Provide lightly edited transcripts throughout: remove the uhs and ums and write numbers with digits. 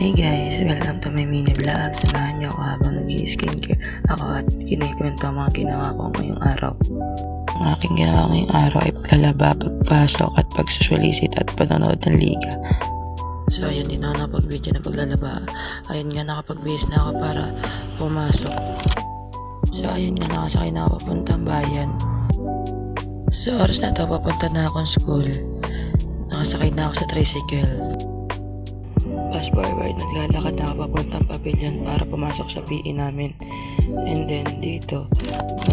Hey guys, welcome to my mini vlog. Samahan niyo ako habang nag-skincare ako at kinikwento ang mga ginawa ko ngayong araw. Ang aking ginawa ngayong araw ay paglalaba, pagpasok at pagsusulisit at panonood ng liga. So ayun, din ako nakapag-video na paglalaba. Ayun nga, nakapag-bihis na ako para pumasok. So ayun nga, nakasakay na ako papuntang bayan. Sa oras na ito, papunta na akong school. Nakasakay na ako sa tricycle. Fast forward, naglalakad na ako papuntang pavilion para pumasok sa PE namin. And then dito,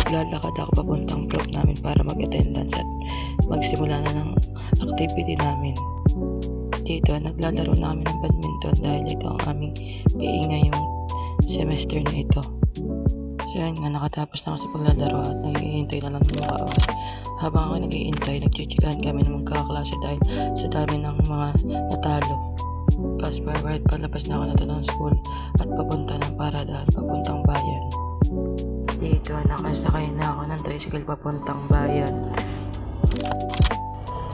naglalakad ako papuntang prop namin para mag-attendance at magsimula na ng activity namin. Dito, naglalaro na kami ng badminton dahil ito ang aming PE ngayong semester na ito. So yan nga, nakatapos na ako sa paglalaro at nag-iintay na lang ng mga oras. Habang ako nag-iintay, nagchichikahan kami ng magkakaklase dahil sa dami ng mga natalo. Fast forward, palabas na ako na ng school at papunta ng paradahan papuntang bayan. Dito, nakasakay na ako ng tricycle papuntang bayan.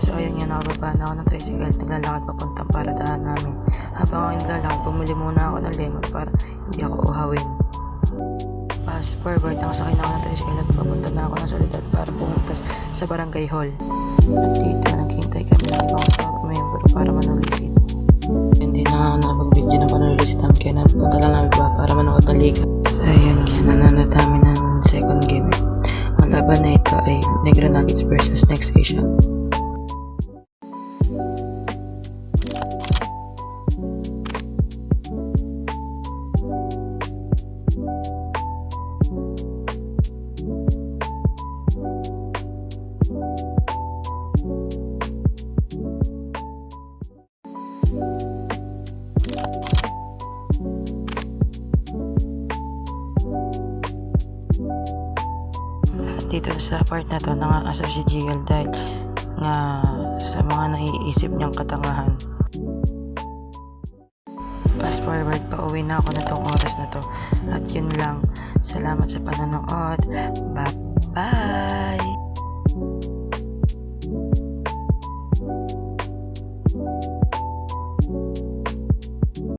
So ayun nga, nakababa na ako ng tricycle at naglalakad papuntang paradahan namin. Habang ako naglalakad, bumili muna ako ng lemon para hindi ako uhawin. Fast forward, nakasakay na ako ng tricycle at papunta na ako ng Soledad para pumunta sa barangay hall. At dito, naghihintay kami ng ibang member para manulisit. Hindi na nakapag-video na panulisit namin kaya napunta lang namin ba para manood ng liga. So ayun, nananod namin ng second game. Ang laban na ito ay Negro Nuggets versus Next Asia. Dito sa part na to, nangaasar si Jiel dahil nga sa mga naiisip niyang katangahan. Fast forward, pauwi na ako na tong oras na to. At yun lang, salamat sa panonood. Bye.